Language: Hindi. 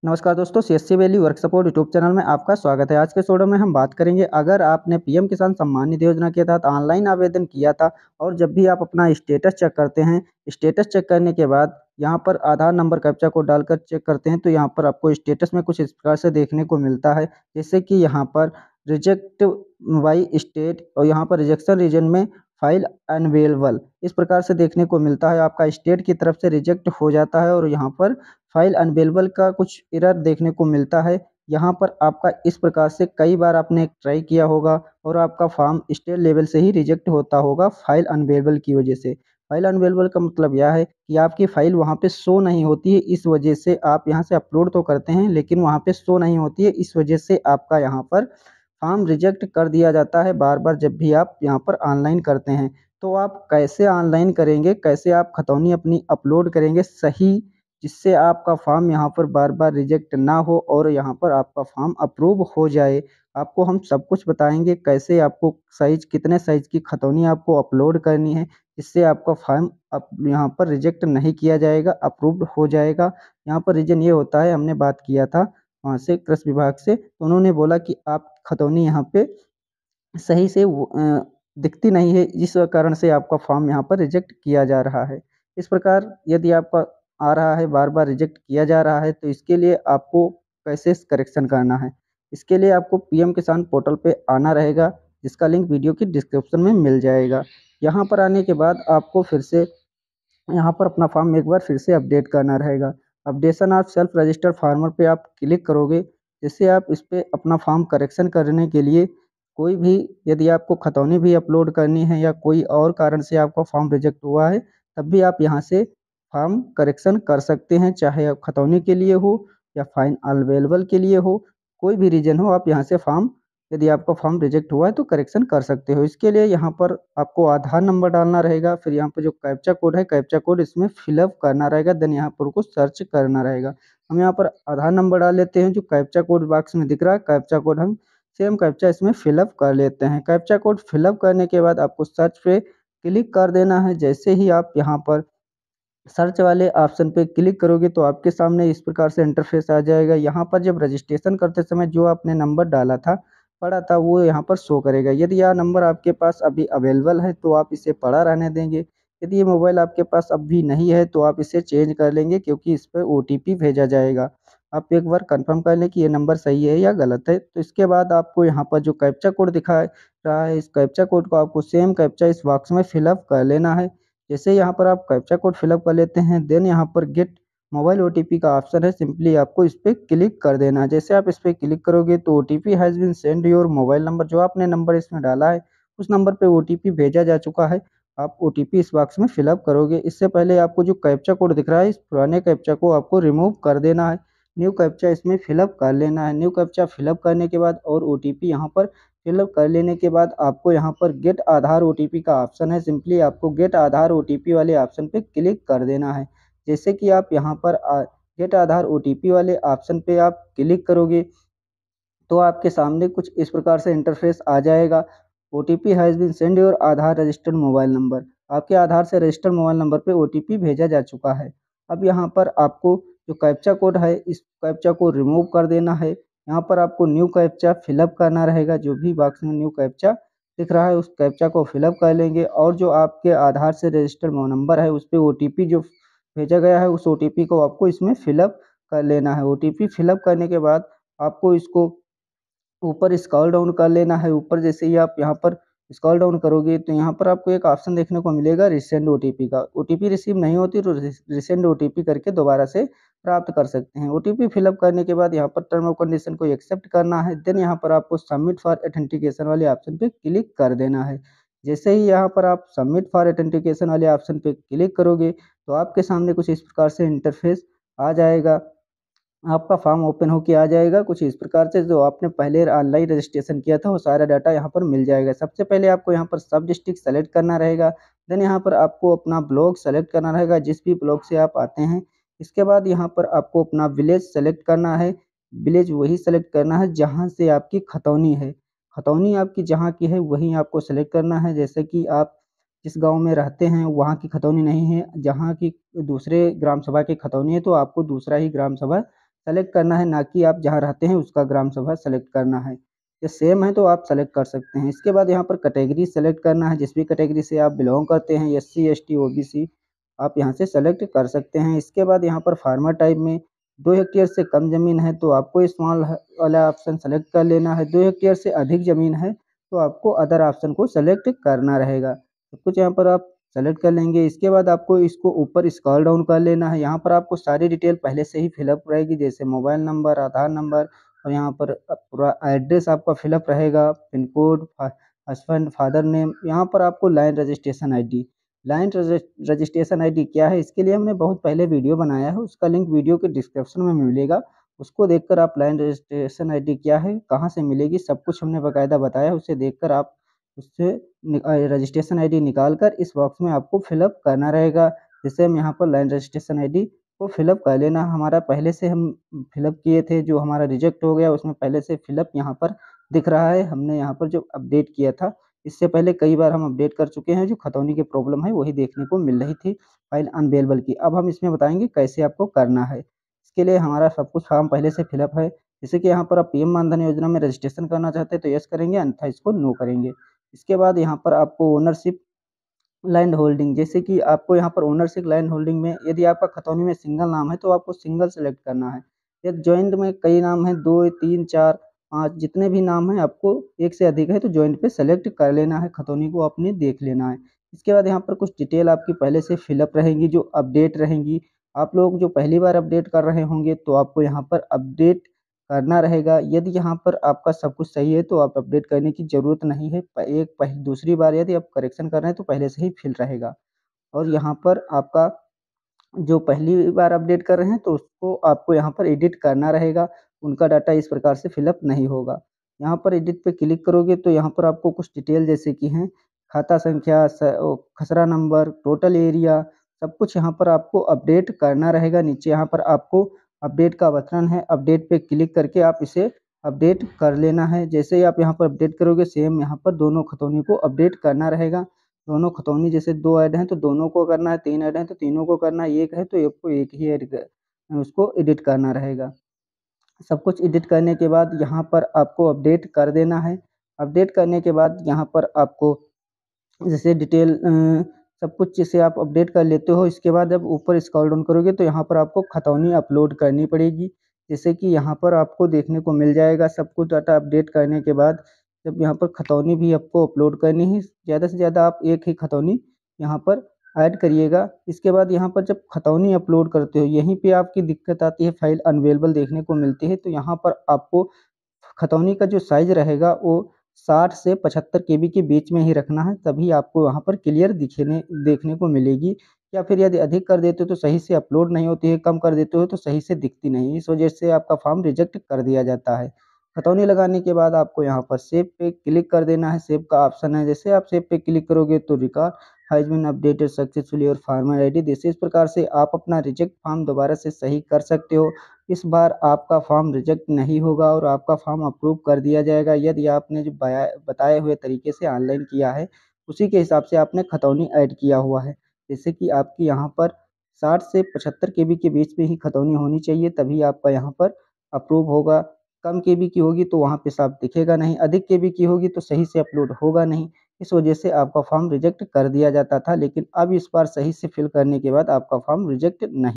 नमस्कार दोस्तों, CSC valley work support YouTube channel में आपका स्वागत है। आज के वीडियो में हम बात करेंगे, अगर आपने पीएम किसान सम्मान निधि योजना के तहत ऑनलाइन आवेदन किया था और जब भी आप अपना स्टेटस चेक करते हैं, स्टेटस चेक करने के बाद यहाँ पर आधार नंबर कैप्चा कोड डालकर चेक करते हैं, तो यहाँ पर आपको स्टेटस में कुछ इस प्रकार से देखने को मिलता है। जैसे कि यहाँ पर रिजेक्ट बाई स्टेट और यहाँ पर रिजेक्शन रीजन में फाइल अनवेलेबल इस प्रकार से देखने को मिलता है। आपका स्टेट की तरफ से रिजेक्ट हो जाता है और यहाँ पर फाइल अनवेलेबल का कुछ एरर देखने को मिलता है। यहाँ पर आपका इस प्रकार से कई बार आपने ट्राई किया होगा और आपका फॉर्म स्टेट लेवल से ही रिजेक्ट होता होगा फाइल अनवेलेबल की वजह से। फाइल अनवेलेबल का मतलब यह है कि आपकी फाइल वहाँ पे शो नहीं होती है, इस वजह से आप यहाँ से अपलोड तो करते हैं लेकिन वहाँ पे शो नहीं होती है, इस वजह से आपका यहाँ पर फॉर्म रिजेक्ट कर दिया जाता है बार बार जब भी आप यहाँ पर ऑनलाइन करते हैं। तो आप कैसे ऑनलाइन करेंगे, कैसे आप खतौनी अपनी अपलोड करेंगे सही, जिससे आपका फॉर्म यहाँ पर बार बार रिजेक्ट ना हो और यहाँ पर आपका फॉर्म अप्रूव हो जाए। आपको हम सब कुछ बताएंगे, कैसे आपको साइज कितने साइज की खतौनी आपको अपलोड करनी है, जिससे आपका फॉर्म यहाँ पर रिजेक्ट नहीं किया जाएगा, अप्रूव्ड हो जाएगा। यहाँ पर रीज़न ये होता है, हमने बात किया था वहाँ से कृषि विभाग से, तो उन्होंने बोला कि आप खतौनी यहाँ पे सही से दिखती नहीं है, जिस कारण से आपका फॉर्म यहाँ पर रिजेक्ट किया जा रहा है। इस प्रकार यदि आपका आ रहा है, बार-बार रिजेक्ट किया जा रहा है, तो इसके लिए आपको कैसे करेक्शन करना है? इसके लिए आपको पीएम किसान पोर्टल पे आना रहेगा, जिसका लिंक वीडियो की डिस्क्रिप्शन में मिल जाएगा। यहाँ पर आने के बाद आपको फिर से यहाँ पर अपना फॉर्म एक बार फिर से अपडेट करना रहेगा। Updation of self registered farmer पे आप क्लिक करोगे, जिससे आप इस पे अपना फॉर्म करेक्शन करने के लिए कोई भी, यदि आपको खतौनी भी अपलोड करनी है या कोई और कारण से आपका फॉर्म रिजेक्ट हुआ है, तब भी आप यहाँ से फॉर्म करेक्शन कर सकते हैं। चाहे आप खतौनी के लिए हो या फाइन अवेलेबल के लिए हो, कोई भी रीज़न हो, आप यहाँ से फॉर्म, यदि आपका फॉर्म रिजेक्ट हुआ है तो करेक्शन कर सकते हो। इसके लिए यहाँ पर आपको आधार नंबर डालना रहेगा, फिर यहाँ पर जो कैप्चा कोड है, कैप्चा कोड इसमें फिलअप करना रहेगा, देन यहाँ पर उसको सर्च करना रहेगा। हम यहाँ पर आधार नंबर डाल लेते हैं, जो कैप्चा कोड बॉक्स में दिख रहा है, कैप्चा कोड हम सेम कैप्चा इसमें फिलअप कर लेते हैं। कैप्चा कोड फिलअप करने के बाद आपको सर्च पे क्लिक कर देना है। जैसे ही आप यहाँ पर सर्च वाले ऑप्शन पे क्लिक करोगे तो आपके सामने इस प्रकार से इंटरफेस आ जाएगा। यहाँ पर जब रजिस्ट्रेशन करते समय जो आपने नंबर डाला था, पड़ा था, वो यहाँ पर शो करेगा। यदि यह नंबर आपके पास अभी अवेलेबल है तो आप इसे पड़ा रहने देंगे। यदि ये मोबाइल आपके पास अभी नहीं है तो आप इसे चेंज कर लेंगे, क्योंकि इस पे ओटीपी भेजा जाएगा। आप एक बार कंफर्म कर लें कि ये नंबर सही है या गलत है। तो इसके बाद आपको यहाँ पर जो कैप्चा कोड दिखा रहा है, इस कैप्चा कोड को आपको सेम कैप्चा इस बॉक्स में फिलअप कर लेना है। जैसे यहाँ पर आप कैप्चा कोड फिलअप कर लेते हैं, देन यहाँ पर गेट मोबाइल ओटीपी का ऑप्शन है, सिंपली आपको इस पे क्लिक कर देना है। जैसे आप इस पे क्लिक करोगे तो OTP has been send your mobile number, जो आपने नंबर इसमें डाला है उस नंबर पे ओटीपी भेजा जा चुका है। आप ओटीपी इस बॉक्स में फिलअप करोगे। इससे पहले आपको जो कैप्चा कोड दिख रहा है, इस पुराने कैप्चा को आपको रिमूव कर देना है, न्यू कैप्चा इसमें फिलअप कर लेना है। न्यू कैप्चा फिलअप करने के बाद और ओटीपी यहाँ पर फिलअप कर लेने के बाद आपको यहाँ पर गेट आधार ओटीपी का ऑप्शन है, सिंपली आपको गेट आधार ओटीपी वाले ऑप्शन पे क्लिक कर देना है। जैसे कि आप यहाँ पर गेट आधार ओटीपी वाले ऑप्शन पे आप क्लिक करोगे तो आपके सामने कुछ इस प्रकार से इंटरफेस आ जाएगा। OTP has been send your Aadhaar registered mobile number, आपके आधार से रजिस्टर्ड मोबाइल नंबर पे ओटीपी भेजा जा चुका है। अब यहाँ पर आपको जो कैप्चा कोड है, इस कैप्चा को रिमूव कर देना है। यहाँ पर आपको न्यू कैप्चा फिलअप करना रहेगा, जो भी बॉक्स में न्यू कैप्चा दिख रहा है उस कैप्चा को फिलअप कर लेंगे और जो आपके आधार से रजिस्टर्ड नंबर है उस पे ओटीपी जो भेजा गया है, उस ओटीपी को आपको इसमें फिलअप कर लेना है। ओटीपी फिलअप करने के बाद आपको इसको ऊपर स्क्रॉल डाउन कर लेना है। ऊपर जैसे ही आप यहाँ पर स्क्रॉल डाउन करोगे तो यहाँ पर आपको एक ऑप्शन देखने को मिलेगा रिसेंड ओटीपी का। ओटीपी रिसीव नहीं होती तो रिसेंड ओटीपी करके दोबारा से प्राप्त कर सकते हैं। ओटीपी फिलअप करने के बाद यहाँ पर टर्म और कंडीशन को एक्सेप्ट करना है, देन यहाँ पर आपको सबमिट फॉर ऑथेंटिकेशन वाले ऑप्शन पे क्लिक कर देना है। जैसे ही यहाँ पर आप सबमिट फॉर ऑथेंटिकेशन वाले ऑप्शन पे क्लिक करोगे तो आपके सामने कुछ इस प्रकार से इंटरफेस आ जाएगा। आपका फॉर्म ओपन होके आ जाएगा कुछ इस प्रकार से। जो आपने पहले ऑनलाइन रजिस्ट्रेशन किया था वो सारा डाटा यहाँ पर मिल जाएगा। सबसे पहले आपको यहाँ पर सब डिस्ट्रिक्ट सेलेक्ट करना रहेगा, देन यहाँ पर आपको अपना ब्लॉक सेलेक्ट करना रहेगा, जिस भी ब्लॉक से आप आते हैं। इसके बाद यहाँ पर आपको अपना विलेज सेलेक्ट करना है। विलेज वही सेलेक्ट करना है जहाँ से आपकी खतौनी है। खतौनी आपकी जहाँ की है वहीं आपको सेलेक्ट करना है। जैसे कि आप जिस गाँव में रहते हैं वहाँ की खतौनी नहीं है, जहाँ की दूसरे ग्राम सभा की खतौनी है तो आपको दूसरा ही ग्राम सभा सेलेक्ट करना है, ना कि आप जहाँ रहते हैं उसका ग्राम सभा सेलेक्ट करना है। ये सेम है तो आप सेलेक्ट कर सकते हैं। इसके बाद यहाँ पर कैटेगरी सेलेक्ट करना है, जिस भी कैटेगरी से आप बिलोंग करते हैं, एससी, एसटी, ओबीसी, आप यहाँ से सेलेक्ट कर सकते हैं। इसके बाद यहाँ पर फार्मर टाइप में 2 हेक्टेयर से कम ज़मीन है तो आपको स्मॉल वाला ऑप्शन सेलेक्ट कर लेना है। 2 हेक्टेयर से अधिक ज़मीन है तो आपको अदर ऑप्शन को सेलेक्ट करना रहेगा। सब कुछ यहाँ पर आप सेलेक्ट कर लेंगे। इसके बाद आपको इसको ऊपर स्क्रॉल डाउन कर लेना है। यहाँ पर आपको सारी डिटेल पहले से ही फिलअप रहेगी, जैसे मोबाइल नंबर, आधार नंबर, और यहाँ पर पूरा एड्रेस आपका फिलअप रहेगा, pin code, husband, father name. यहाँ पर आपको line registration ID, line registration ID क्या है, इसके लिए हमने बहुत पहले वीडियो बनाया है, उसका लिंक वीडियो के डिस्क्रिप्शन में मिलेगा। उसको देखकर आप लाइन रजिस्ट्रेशन आईडी क्या है, कहाँ से मिलेगी, सब कुछ हमने बाकायदा बताया है। उसे देखकर आप उससे रजिस्ट्रेशन आईडी निकाल कर इस बॉक्स में आपको फिलअप करना रहेगा। जैसे हम यहाँ पर लाइन रजिस्ट्रेशन आईडी को फिलअप कर लेना, हमारा पहले से हम फिलअप किए थे, जो हमारा रिजेक्ट हो गया उसमें पहले से फिलअप यहाँ पर दिख रहा है। हमने यहाँ पर जो अपडेट किया था, इससे पहले कई बार हम अपडेट कर चुके हैं, जो खतौनी की प्रॉब्लम है वही देखने को मिल रही थी फाइल अनअवेलेबल की। अब हम इसमें बताएंगे कैसे आपको करना है। इसके लिए हमारा सब कुछ फॉर्म पहले से फिलअप है। जैसे कि यहाँ पर आप पीएम मानधन योजना में रजिस्ट्रेशन करना चाहते हैं तो यस करेंगे, अन्यथा इसको नो करेंगे। इसके बाद यहाँ पर आपको ओनरशिप लैंड होल्डिंग, जैसे कि आपको यहाँ पर ओनरशिप लैंड होल्डिंग में यदि आपका खतौनी में सिंगल नाम है तो आपको सिंगल सेलेक्ट करना है। यदि जॉइंट में कई नाम हैं, 2, 3, 4, 5 जितने भी नाम हैं, आपको एक से अधिक है तो जॉइंट पे सेलेक्ट कर लेना है, खतौनी को अपने देख लेना है। इसके बाद यहाँ पर कुछ डिटेल आपकी पहले से फिलअप रहेंगी, जो अपडेट रहेंगी। आप लोग जो पहली बार अपडेट कर रहे होंगे तो आपको यहाँ पर अपडेट करना रहेगा। यदि यहाँ पर आपका सब कुछ सही है तो आप अपडेट करने की ज़रूरत नहीं है। दूसरी बार यदि आप करेक्शन कर रहे हैं तो पहले से ही फिल रहेगा। और यहाँ पर आपका जो पहली बार अपडेट कर रहे हैं तो उसको आपको यहाँ पर एडिट करना रहेगा, उनका डाटा इस प्रकार से फिलअप नहीं होगा। यहाँ पर एडिट पे क्लिक करोगे तो यहाँ पर आपको कुछ डिटेल जैसे कि हैं खाता संख्या, खसरा नंबर, टोटल एरिया, सब कुछ यहाँ पर आपको अपडेट करना रहेगा। नीचे यहाँ पर आपको अपडेट का बटन है, अपडेट पे क्लिक करके आप इसे अपडेट कर लेना है। जैसे ही आप यहाँ पर अपडेट करोगे, सेम यहाँ पर दोनों खतौनी को अपडेट करना रहेगा। दोनों खतौनी जैसे 2 ऐड हैं तो दोनों को करना है, 3 ऐड हैं तो तीनों को करना है, 1 है तो एक को एक ही ऐड उसको एडिट करना रहेगा। सब कुछ एडिट करने के बाद यहाँ पर आपको अपडेट कर देना है। अपडेट करने के बाद यहाँ पर आपको जैसे डिटेल सब कुछ जैसे आप अपडेट कर लेते हो, इसके बाद जब ऊपर स्क्रॉल डाउन करोगे तो यहाँ पर आपको खतौनी अपलोड करनी पड़ेगी। जैसे कि यहाँ पर आपको देखने को मिल जाएगा सब कुछ डाटा अपडेट करने के बाद, जब यहाँ पर खतौनी भी आपको अपलोड करनी है, ज़्यादा से ज़्यादा आप एक ही खतौनी यहाँ पर ऐड करिएगा। इसके बाद यहाँ पर जब खतौनी अपलोड करते हो, यहीं पे आपकी दिक्कत आती है, फाइल अनअवेलेबल देखने को मिलती है। तो यहाँ पर आपको खतौनी का जो साइज़ रहेगा वो 60 से 75 केबी के बीच में ही रखना है, तभी आपको वहाँ पर क्लियर देखने को मिलेगी। या फिर यदि अधिक कर देते हो तो सही से अपलोड नहीं होती है, कम कर देते हो तो सही से दिखती नहीं है, इस वजह से आपका फॉर्म रिजेक्ट कर दिया जाता है। खतौनी लगाने के बाद आपको यहाँ पर सेव पे क्लिक कर देना है, सेव का ऑप्शन है। जैसे आप सेव पे क्लिक करोगे तो record has been updated successfully और फार्मर आईडी, जैसे इस प्रकार से आप अपना रिजेक्ट फॉर्म दोबारा से सही कर सकते हो। इस बार आपका फॉर्म रिजेक्ट नहीं होगा और आपका फॉर्म अप्रूव कर दिया जाएगा, यदि आपने जो बताए हुए तरीके से ऑनलाइन किया है, उसी के हिसाब से आपने खतौनी ऐड किया हुआ है। जैसे कि आपकी यहाँ पर 60 से 75 केबी के बीच में ही खतौनी होनी चाहिए, तभी आपका यहाँ पर अप्रूव होगा। कम केबी की होगी तो वहाँ पे साफ दिखेगा नहीं, अधिक केबी की होगी तो सही से अपलोड होगा नहीं। इस वजह से आपका फॉर्म रिजेक्ट कर दिया जाता था, लेकिन अब इस बार सही से फिल करने के बाद आपका फॉर्म रिजेक्ट नहीं